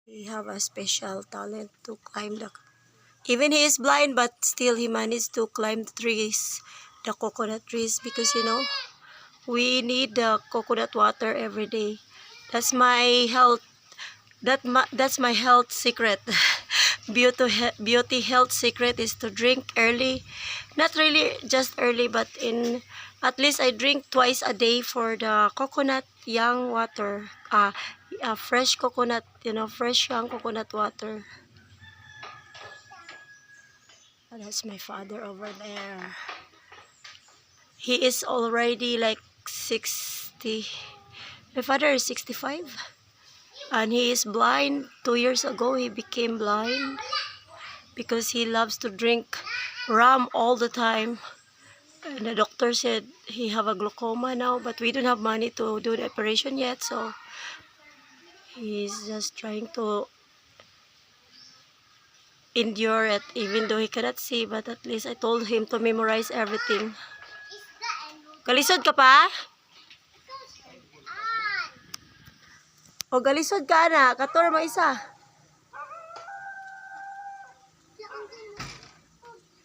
He have a special talent to climb the. Even he is blind, but still he managed to climb the trees, the coconut trees, because we need the coconut water every day. That's my health. That's my health secret. Beauty health secret is to drink early. Not really just early, but in at least I drink twice a day for the coconut young water. Fresh coconut, fresh young coconut water. Oh, that's my father over there. He is already like 60. My father is 65. And he is blind. 2 years ago, he became blind because he loves to drink rum all the time. And the doctor said he have a glaucoma now, but we don't have money to do the operation yet, so he's just trying to endure it, even though he cannot see. But at least I told him to memorize everything. Galisod ka pa? O galisod ka na, kator mo isa.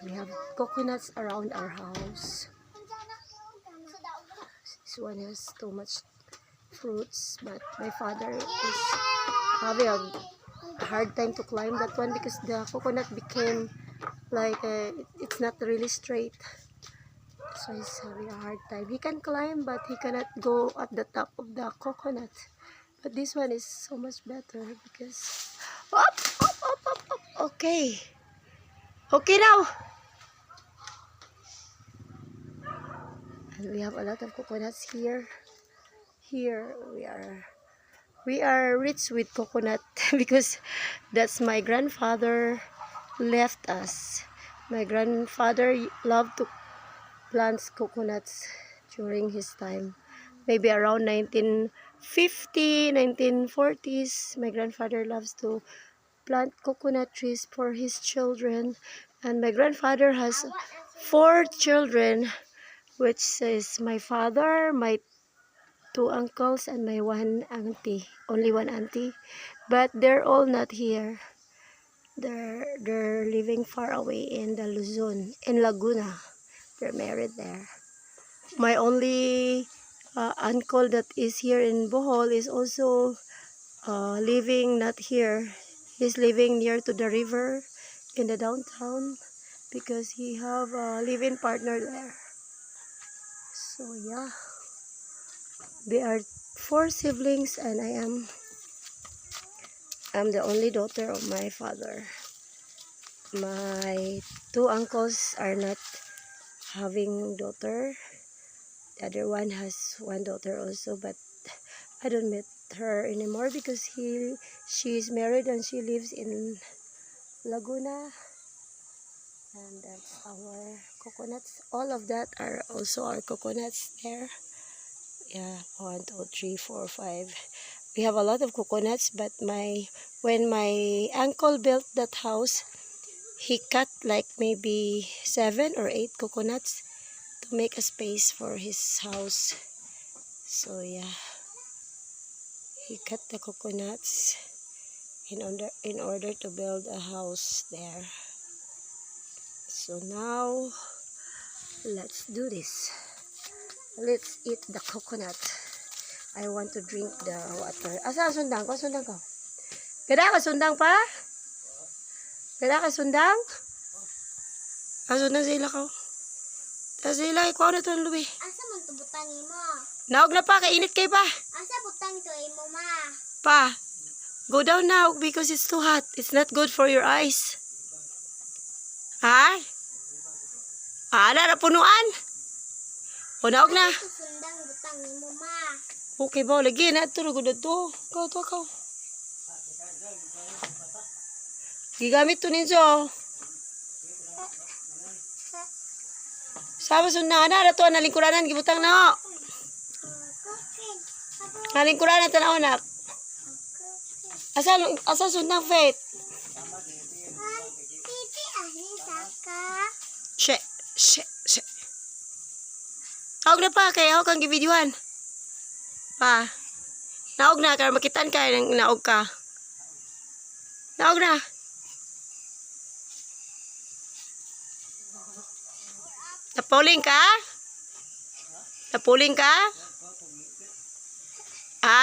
We have coconuts around our house. This one has too much fruits, but my father is having a hard time to climb that one because the coconut became like it's not really straight, so he's having a hard time. He can climb, but he cannot go at the top of the coconut. But this one is so much better because up. Okay now. And we have a lot of coconuts here. We are rich with coconut because that's my grandfather left us. My grandfather loved to plant coconuts during his time. Maybe around 1950, 1940s. My grandfather loves to plant coconut trees for his children. And my grandfather has 4 children, which is my father, my 2 uncles, and my 1 auntie. Only 1 auntie. But they're all not here. They're living far away in the Luzon, in Laguna. They're married there. My only uncle that is here in Bohol is also living not here. He's living near to the river in the downtown because he have a living partner there. So yeah, they are 4 siblings and I'm the only daughter of my father. My 2 uncles are not having daughter. The other one has 1 daughter also, but I don't meet her anymore because she's married and she lives in Laguna. And that's our coconuts. All of that are also our coconuts there. Yeah, 1, 2, 3, 4, 5. We have a lot of coconuts, but when my uncle built that house, he cut like maybe 7 or 8 coconuts to make a space for his house. So yeah, he cut the coconuts in order to build a house there. So now let's do this. Let's eat the coconut. I want to drink the water. Asa sundang ko? Sundang ko. Kada ka sundang pa? Kada ka sundang? Sundang sila ko. Sila ikaw na to lubi. Asa man to butangin mo? Naog na pa, kainit kay pa. Asa butang to imo ma? Pa, go down now because it's too hot. It's not good for your eyes. Ha? Na punuan? O naog na. Asa sundang butangin mo ma? Okay ba, lagi na ito. Rugod na ito. Ikaw. Gigamit to ninyo. Sama sundang na ito. Nalingkuranan, gibutang na. Nalingkuranan, tanaw na. Asa sundang Faith? Titi ahli saka. She. Naog na pa, kaya ako kang gibidyuhan. Pa, naog na, kaya makitaan ka, naog ka. Naog na. Napuling ka? Napuling ka?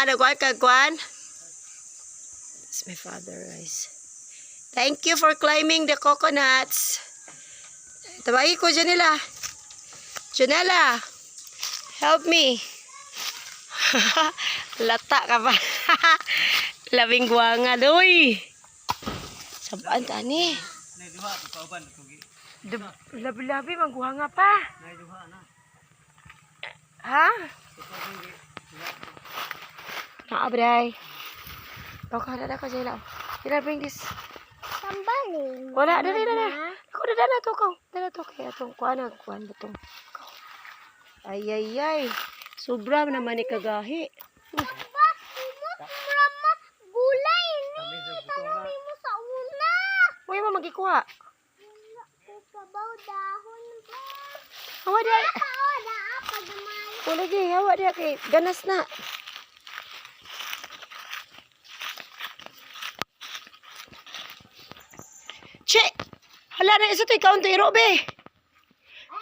Nagkuhan ka, kuhan? It's my father, guys. Thank you for climbing the coconuts. Tabagi ko, Janela. Janela, help me. Lata ka pa. Labing guwanga, doy. Sabaan ka ni. Labi-labi, mangguwanga pa. Ha? Naabray. Baka na ka sila. Sila bring this. Sambalin. Wala, dali. Ako na to ko. Dala to kaya itong kuhan butong. Ay. Sobra naman ni kagahi. Ba, rama, gulay ni. Tanami mo sa una. Huwag mo magikuha. Kabaw dahon ba? Hawa dia. Kaoda, pagamay. Wala di. Hawa dia kay ganas na. Che! Hala na isa to ikaw ang tiro, be.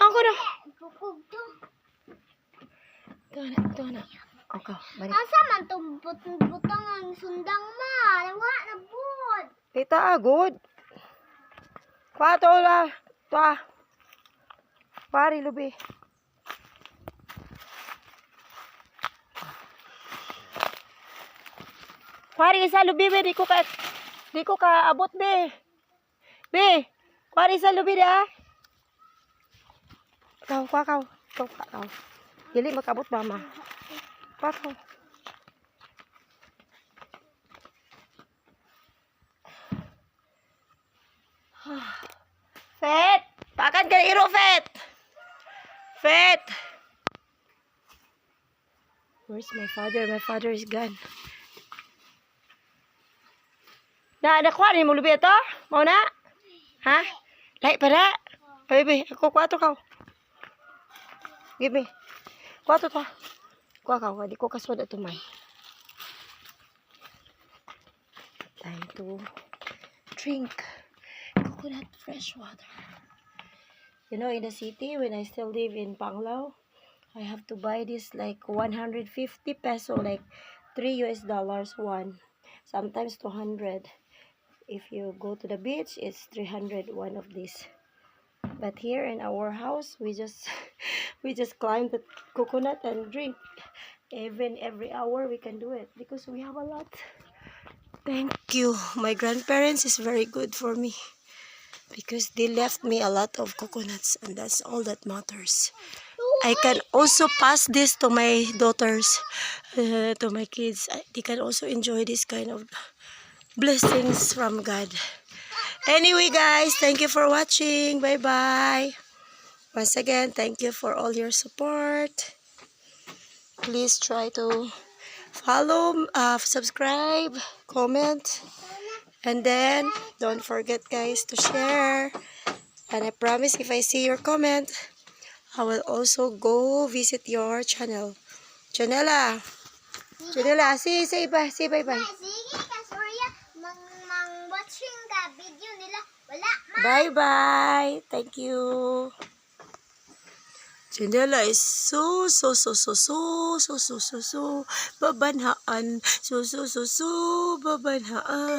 Ako na. Kukog to. Ito na. Okay, balik. Asa man itong butang ang sundang ma? Nawa na bud. Kita good. Kwato la. Tua. Pari lubi. Pari isa lubi be, di ko ka abot be. Be, pari isa lubi da. Kau. Dili makabot ba ma? Kwato. Fet! Pakan ka iro, Fet! Fet! Where's my father? My father is gone. Nakuha ni mo lubi ito? Mau na? Ha? Lahi pa na? Baby, ako kwato ka. Give me. Kwato to. Kuha ka. Di ko kaswad ito may. Time to drink coconut fresh water. You know, in the city, when I still live in Panglao, I have to buy this like 150 peso, like $3 one. Sometimes 200. If you go to the beach, it's 300 one of these. But here in our house, we just climb the coconut and drink. Even every hour we can do it because we have a lot. Thank you. My grandparents is very good for me because they left me a lot of coconuts, and that's all that matters. I can also pass this to my daughters, to my kids. They can also enjoy this kind of blessings from God. Anyway, guys, thank you for watching. Bye-bye. Once again, thank you for all your support. Please try to follow, subscribe, comment, and then don't forget, guys, to share. And I promise if I see your comment, I will also go visit your channel. Janela, say bye. Sige ka, Surya. Watching ka video nila. Wala. Bye-bye. Thank you. Janela is so babanhaan. So babanhaan.